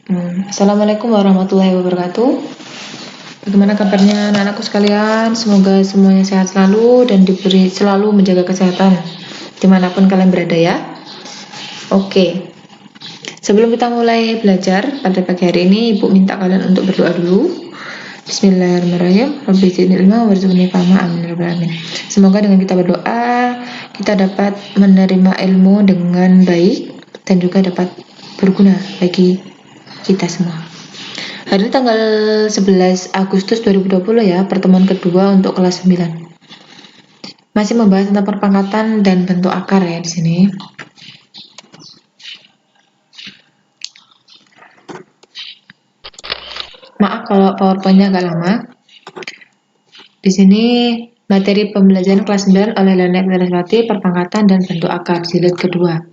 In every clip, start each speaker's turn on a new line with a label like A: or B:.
A: Assalamualaikum warahmatullahi wabarakatuh. Bagaimana kabarnya anak-anakku sekalian? Semoga semuanya sehat selalu dan diberi selalu menjaga kesehatan dimanapun kalian berada ya. Oke, sebelum kita mulai belajar pada pagi hari ini, Ibu minta kalian untuk berdoa dulu. Bismillahirrahmanirrahim. Rabbi zidni ilma warzuqni fahma. Amin ya rabbal alamin. Semoga dengan kita berdoa, kita dapat menerima ilmu dengan baik dan juga dapat berguna bagi kita semua. Hari ini tanggal 11 Agustus 2020 ya, pertemuan kedua untuk kelas 9. Masih membahas tentang perpangkatan dan bentuk akar ya di sini. Maaf kalau PowerPoint-nya agak lama. Di sini materi pembelajaran kelas 9 oleh Lena Saraswati, perpangkatan dan bentuk akar, jilid kedua.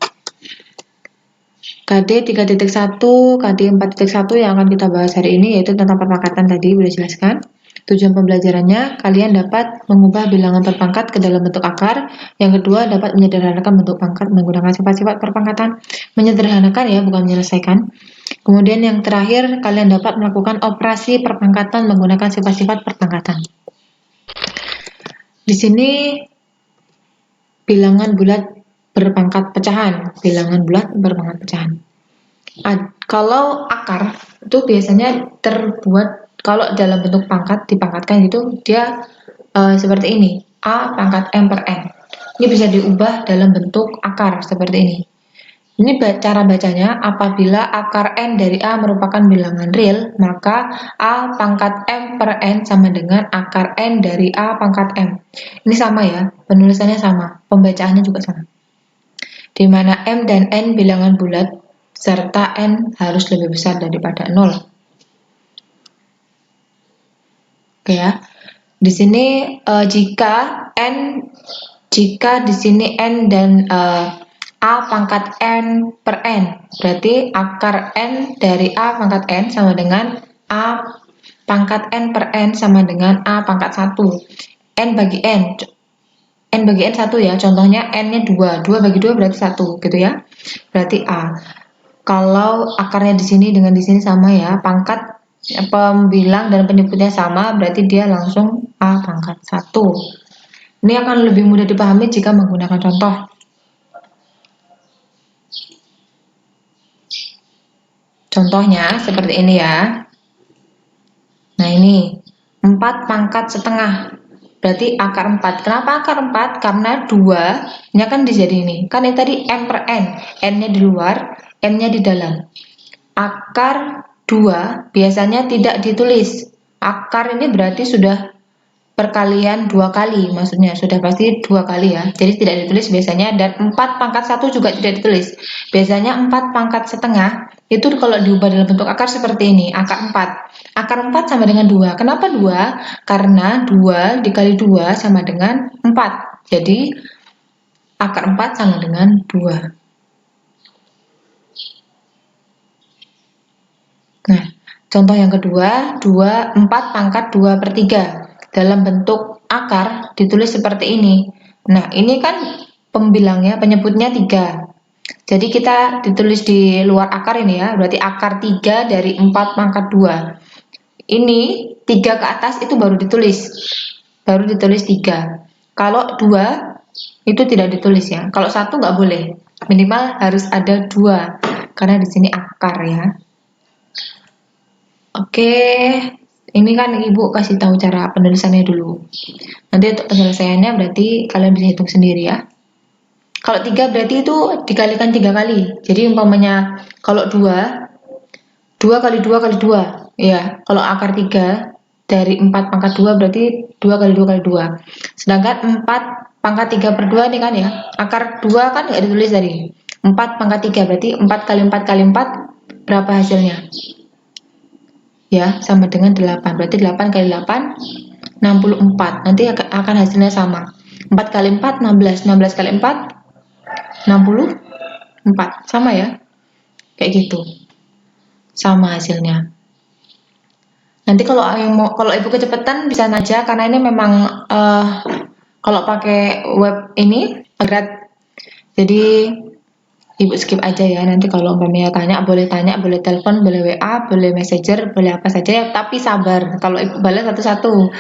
A: KD 3.1, KD 4.1 yang akan kita bahas hari ini yaitu tentang perpangkatan tadi udah jelaskan. Tujuan pembelajarannya, kalian dapat mengubah bilangan terpangkat ke dalam bentuk akar. Yang kedua, dapat menyederhanakan bentuk pangkat menggunakan sifat-sifat perpangkatan. Menyederhanakan ya, bukan menyelesaikan. Kemudian yang terakhir, kalian dapat melakukan operasi perpangkatan menggunakan sifat-sifat perpangkatan. Di sini bilangan bulat berpangkat pecahan, kalau akar itu biasanya terbuat kalau dalam bentuk pangkat dipangkatkan gitu dia seperti ini, A pangkat M per N. Ini bisa diubah dalam bentuk akar seperti ini. Ini cara bacanya, apabila akar N dari A merupakan bilangan real, maka A pangkat M per N sama dengan akar N dari A pangkat M. Ini sama ya, penulisannya sama, pembacaannya juga sama. Di mana M dan N bilangan bulat, serta N harus lebih besar daripada 0. Oke ya. Di sini jika di sini N dan A pangkat N per N, berarti akar N dari A pangkat N sama dengan A pangkat N per N sama dengan A pangkat 1. N bagi N 1 ya, contohnya N-nya 2 bagi 2 berarti 1 gitu ya, berarti A. Kalau akarnya di sini dengan di sini sama ya, pangkat pembilang dan penyebutnya sama, berarti dia langsung A pangkat 1. Ini akan lebih mudah dipahami jika menggunakan contoh. Contohnya seperti ini ya. Nah ini 4 pangkat setengah, berarti akar 4. Kenapa akar 4? Karena 2 nya kan dijadi ini, kan ini tadi M per N, N-nya di luar, M-nya di dalam. Akar 2 biasanya tidak ditulis. Akar ini berarti sudah perkalian 2 kali, maksudnya sudah pasti 2 kali ya, jadi tidak ditulis biasanya. Dan 4 pangkat 1 juga tidak ditulis. Biasanya 4 pangkat setengah itu kalau diubah dalam bentuk akar seperti ini, akar 4. Akar 4 sama dengan 2. Kenapa 2? Karena 2 dikali 2 sama dengan 4. Jadi akar 4 sama dengan 2. Nah, contoh yang kedua, 4 pangkat 2 per 3. Dalam bentuk akar ditulis seperti ini. Nah, ini kan pembilangnya, penyebutnya 3. Jadi kita ditulis di luar akar ini ya, berarti akar 3 dari 4 pangkat 2. Ini 3 ke atas itu baru ditulis. Baru ditulis 3. Kalau 2 itu tidak ditulis ya. Kalau 1 nggak boleh. Minimal harus ada 2. Karena di sini akar ya. Oke, ini kan Ibu kasih tahu cara penulisannya dulu. Nanti untuk penyelesaiannya berarti kalian bisa hitung sendiri ya. Kalau 3 berarti itu dikalikan 3 kali. Jadi umpamanya kalau 2 kali 2 kali 2. Ya, kalau akar 3 dari 4 pangkat 2 berarti 2 kali 2 kali 2. Sedangkan 4 pangkat 3 per 2 ini kan ya. Akar 2 kan nggak ditulis tadi. 4 pangkat 3 berarti 4 kali 4 kali 4 berapa hasilnya? Ya, sama dengan 8. Berarti 8 kali 8, 64. Nanti akan hasilnya sama. 4 kali 4, 16. 16 kali 4, 64. Sama ya? Kayak gitu. Sama hasilnya. Nanti kalau Ibu kecepatan bisa aja, karena ini memang kalau pakai web ini berat. Jadi Ibu skip aja ya, nanti kalau umpamanya tanya, boleh telepon, boleh WA, boleh messenger, boleh apa saja ya, tapi sabar kalau Ibu balas satu-satu.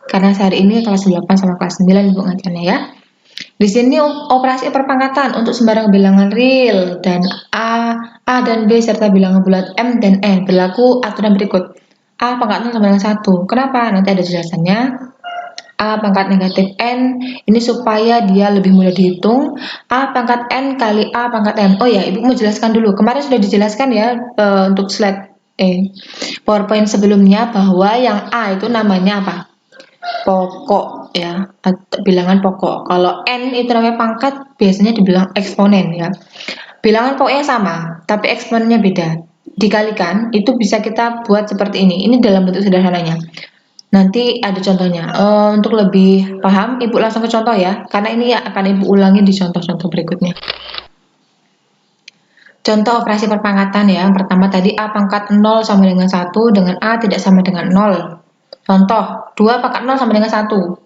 A: Karena sehari ini kelas 8 sama kelas 9 Ibu ngajarnya ya. Di sini operasi perpangkatan untuk sembarang bilangan real dan A dan B serta bilangan bulat M dan N berlaku aturan berikut. A pangkat 0 sama dengan 1. Kenapa? Nanti ada jelasannya. A pangkat negatif N, ini supaya dia lebih mudah dihitung. A pangkat N kali A pangkat N. Oh ya, Ibu mau jelaskan dulu. Kemarin sudah dijelaskan ya untuk slide PowerPoint sebelumnya bahwa yang A itu namanya apa? Pokok ya, bilangan pokok. Kalau N itu namanya pangkat, biasanya dibilang eksponen ya. Bilangan pokoknya sama, tapi eksponennya beda. Dikalikan, itu bisa kita buat seperti ini. Ini dalam bentuk sederhananya. Nanti ada contohnya. Untuk lebih paham, Ibu langsung ke contoh ya, karena ini akan Ibu ulangi di contoh-contoh berikutnya. Contoh operasi perpangkatan ya. Yang pertama tadi A pangkat 0 sama dengan 1 dengan A tidak sama dengan 0. Contoh, 2 pangkat 0 sama dengan 1.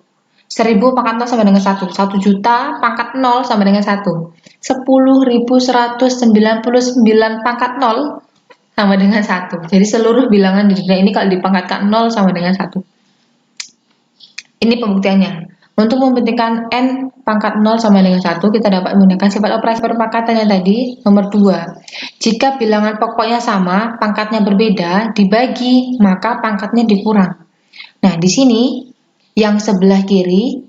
A: 1000 pangkat 0 sama dengan 1. 1 juta pangkat 0 sama dengan 1. 10.199 pangkat 0 sama dengan 1. Jadi seluruh bilangan di dunia ini kalau dipangkatkan 0 sama dengan 1. Ini pembuktiannya. Untuk membuktikan N pangkat 0 sama dengan 1, kita dapat menggunakan sifat operasi perpangkatan yang tadi, nomor 2. Jika bilangan pokoknya sama, pangkatnya berbeda, dibagi, maka pangkatnya dikurang. Nah, di sini, yang sebelah kiri,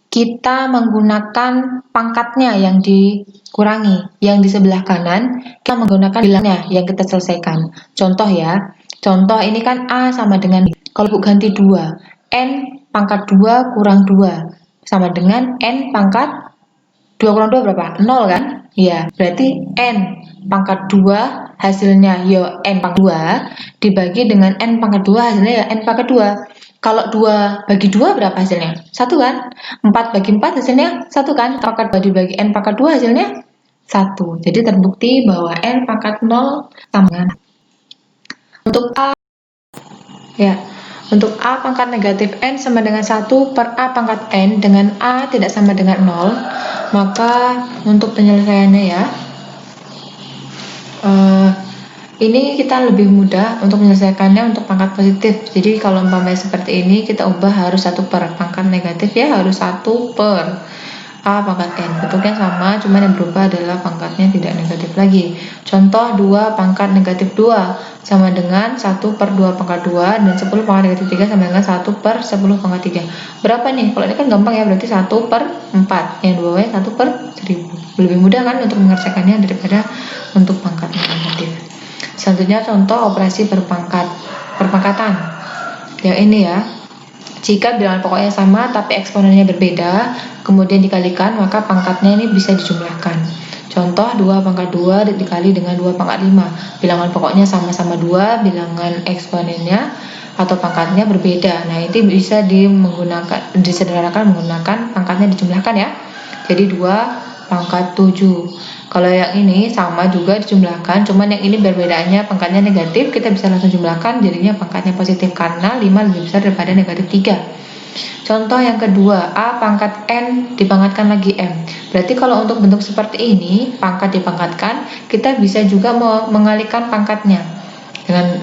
A: kita menggunakan pangkatnya yang dikurangi. Yang di sebelah kanan, kita menggunakan bilangnya yang kita selesaikan. Contoh ya, contoh ini kan A sama dengan, kalau Ibu ganti 2, N pangkat 2 kurang 2 sama dengan N pangkat 2 kurang 2 berapa? 0 kan? Iya, berarti N pangkat 2 hasilnya ya N pangkat 2 dibagi dengan N pangkat 2 hasilnya ya N pangkat 2. Kalau 2 bagi 2 berapa hasilnya? 1 kan? 4 bagi 4 hasilnya 1 kan? Pangkat 2 dibagi N pangkat 2 hasilnya 1. Jadi terbukti bahwa N pangkat 0 sama dengan. Untuk A, ya, untuk A pangkat negatif N sama dengan 1 per A pangkat N dengan A tidak sama dengan 0, maka untuk penyelesaiannya ya, ini kita lebih mudah untuk menyelesaikannya untuk pangkat positif. Jadi kalau umpamanya seperti ini, kita ubah harus 1 per. Pangkat negatif ya harus 1 per A pangkat N. Bentuknya sama, cuman yang berubah adalah pangkatnya tidak negatif lagi. Contoh 2 pangkat negatif 2 sama dengan 1 per 2 pangkat 2 dan 10 pangkat negatif 3 sama dengan 1 per 10 pangkat 3. Berapa nih? Kalau ini kan gampang ya, berarti 1 per 4. Yang dua 1 per 1000. Lebih mudah kan untuk mengerjakannya daripada untuk pangkatnya negatif. Selanjutnya contoh operasi perpangkatan. Yang ini ya. Jika bilangan pokoknya sama tapi eksponennya berbeda, kemudian dikalikan, maka pangkatnya ini bisa dijumlahkan. Contoh 2 pangkat 2 dikali dengan 2 pangkat 5. Bilangan pokoknya sama-sama 2, bilangan eksponennya atau pangkatnya berbeda. Nah, itu bisa disederhanakan menggunakan pangkatnya dijumlahkan ya. Jadi 2 pangkat 7. Kalau yang ini sama juga dijumlahkan, cuman yang ini perbedaannya pangkatnya negatif, kita bisa langsung jumlahkan jadinya pangkatnya positif karena 5 lebih besar daripada negatif 3. Contoh yang kedua, A pangkat N dipangkatkan lagi M. Berarti kalau untuk bentuk seperti ini, pangkat dipangkatkan, kita bisa juga mengalihkan pangkatnya. Dengan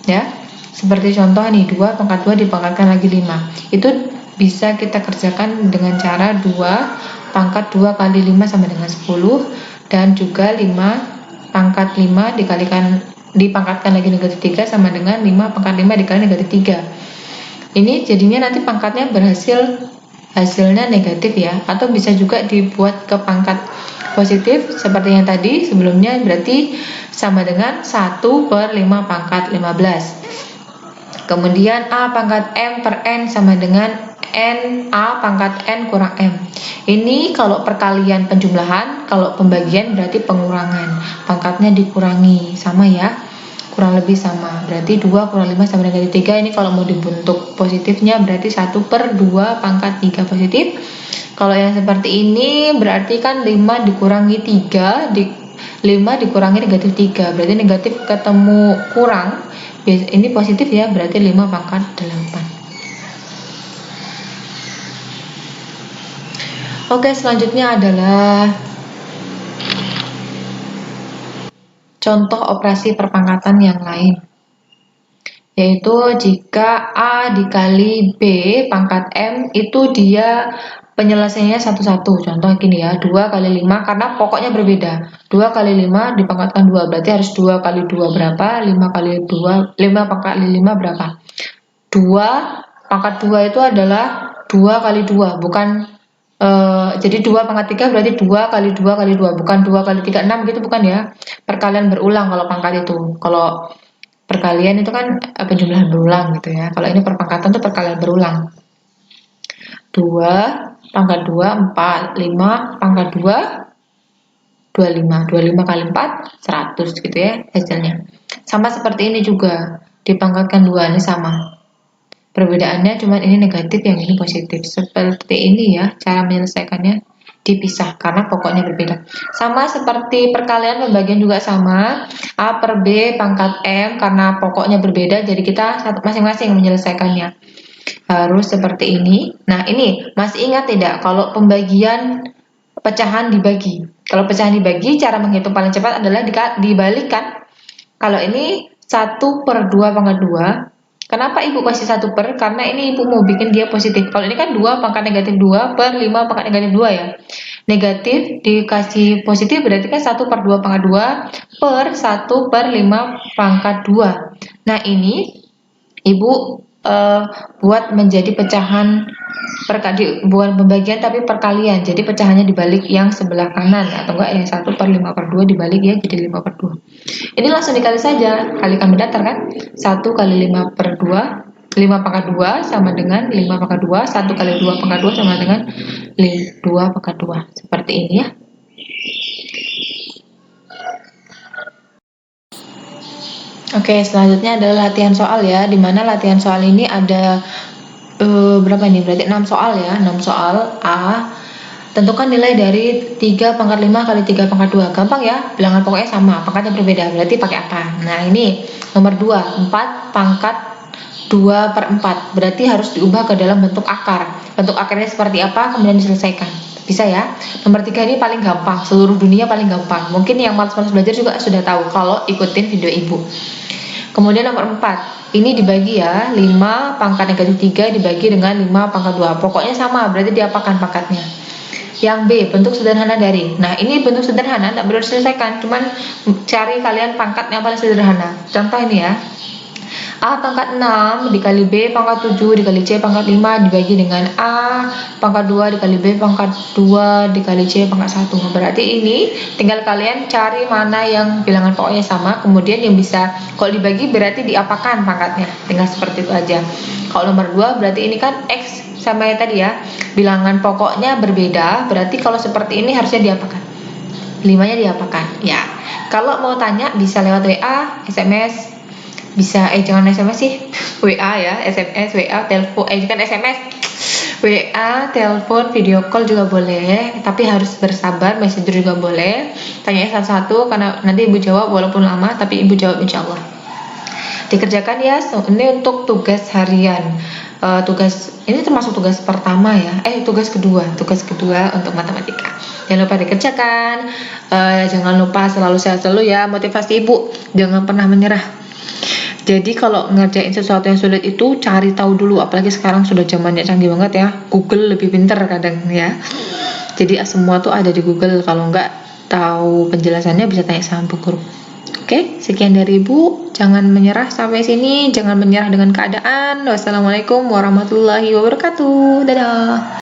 A: ya, seperti contoh nih, 2 pangkat 2 dipangkatkan lagi 5. Itu bisa kita kerjakan dengan cara 2 pangkat 2 kali 5 sama dengan 10. Dan juga 5 pangkat 5 dipangkatkan lagi negatif 3 sama dengan 5 pangkat 5 dikali negatif 3. Ini jadinya nanti pangkatnya hasilnya negatif ya, atau bisa juga dibuat ke pangkat positif seperti yang tadi sebelumnya, berarti sama dengan 1 per 5 pangkat 15. Kemudian A pangkat M per N sama dengan N A pangkat N kurang M. Ini kalau perkalian penjumlahan, kalau pembagian berarti pengurangan. Pangkatnya dikurangi, sama ya. Kurang lebih sama. Berarti 2 kurang 5 sama dengan 3. Ini kalau mau dibentuk positifnya berarti 1 per 2 pangkat 3 positif. Kalau yang seperti ini berarti kan 5 dikurangi 3, 5 dikurangi negatif 3. Berarti negatif ketemu kurang. Ini positif ya, berarti 5 pangkat 8. Oke, selanjutnya adalah contoh operasi perpangkatan yang lain. Yaitu jika A dikali B pangkat M itu dia penyelesaiannya satu-satu. Contoh gini ya, 2 kali 5 karena pokoknya berbeda. 2 kali 5 dipangkatkan 2, berarti harus 2 kali 2 berapa? 5 kali 2, 5 pangkat 5 berapa? 2 pangkat 2 itu adalah 2 kali 2, bukan jadi 2 pangkat 3 berarti 2 kali 2 kali 2, bukan 2 kali 3, 6 gitu, bukan ya. Perkalian berulang kalau pangkat itu. Kalau perkalian itu kan penjumlahan berulang gitu ya. Kalau ini perpangkatan itu perkalian berulang. 2 pangkat 2, 4, 5 pangkat 2, 25. 25 kali 4, 100 gitu ya hasilnya. Sama seperti ini juga, dipangkatkan 2 ini sama. Perbedaannya cuma ini negatif, yang ini positif. Seperti ini ya cara menyelesaikannya, dipisah karena pokoknya berbeda. Sama seperti perkalian pembagian juga sama. A per B pangkat M karena pokoknya berbeda, jadi kita masing-masing menyelesaikannya. Harus seperti ini. Nah, ini masih ingat tidak kalau pembagian pecahan dibagi? Kalau pecahan dibagi, cara menghitung paling cepat adalah dibalikan. Kalau ini 1 per 2 pangkat 2. Kenapa ibu kasih 1 per? Karena ini ibu mau bikin dia positif. Kalau ini kan 2 pangkat negatif 2 per 5 pangkat negatif 2 ya. Negatif dikasih positif berarti kan 1 per 2 pangkat 2 per 1 per 5 pangkat 2. Nah, ini ibu buat menjadi pecahan bukan pembagian tapi perkalian. Jadi pecahannya dibalik yang sebelah kanan atau enggak yang 1 per 5 per 2 dibalik ya jadi 5 per 2. Ini langsung dikali saja, kalikan mendatar kan? 1 kali 5 per 2, 5 pangkat 2 sama dengan 5 pangkat 2, 1 kali 2 pangkat 2 sama dengan 2 pangkat 2. Seperti ini ya. Oke, selanjutnya adalah latihan soal ya, dimana latihan soal ini ada berapa ini? Berarti 6 soal ya, 6 soal. A, tentukan nilai dari 3 pangkat 5 kali 3 pangkat 2. Gampang ya, bilangan pokoknya sama, pangkatnya berbeda, berarti pakai apa? Nah, ini nomor 2, 4 pangkat 2 per 4, berarti harus diubah ke dalam bentuk akar. Bentuk akarnya seperti apa, kemudian diselesaikan. Bisa ya. Nomor 3 ini paling gampang, seluruh dunia paling gampang. Mungkin yang malas-malas belajar juga sudah tahu kalau ikutin video ibu. Kemudian nomor 4, ini dibagi ya, 5 pangkat negatif 3 dibagi dengan 5 pangkat 2. Pokoknya sama, berarti diapakan pangkatnya. Yang B, bentuk sederhana dari. Nah, ini bentuk sederhana, tidak perlu diselesaikan, cuman cari kalian pangkat yang paling sederhana. Contoh ini ya. A pangkat 6 dikali B pangkat 7 dikali C pangkat 5 dibagi dengan A pangkat 2 dikali B pangkat 2 dikali C pangkat 1. Berarti ini tinggal kalian cari mana yang bilangan pokoknya sama, kemudian yang bisa kalau dibagi berarti diapakan pangkatnya. Tinggal seperti itu aja. Kalau nomor 2 berarti ini kan X sama yang tadi ya, bilangan pokoknya berbeda, berarti kalau seperti ini harusnya diapakan? 5-nya diapakan? Ya. Kalau mau tanya bisa lewat WA, SMS, bisa jangan SMS sih, WA ya, SMS, WA, telepon, kan SMS, WA, telepon, video call juga boleh, tapi harus bersabar, messenger juga boleh. Tanya satu-satu karena nanti ibu jawab walaupun lama, tapi ibu jawab insya Allah. Dikerjakan ya, ini untuk tugas harian. Tugas ini termasuk tugas pertama ya, tugas kedua untuk matematika. Jangan lupa dikerjakan, jangan lupa selalu sehat selalu ya, motivasi ibu, jangan pernah menyerah. Jadi kalau ngerjain sesuatu yang sulit itu cari tahu dulu, apalagi sekarang sudah zamannya canggih banget ya, Google lebih pinter kadang ya. Jadi semua tuh ada di Google, kalau nggak tahu penjelasannya bisa tanya sama bu guru. Oke, sekian dari ibu, jangan menyerah sampai sini, jangan menyerah dengan keadaan. Wassalamualaikum warahmatullahi wabarakatuh, dadah.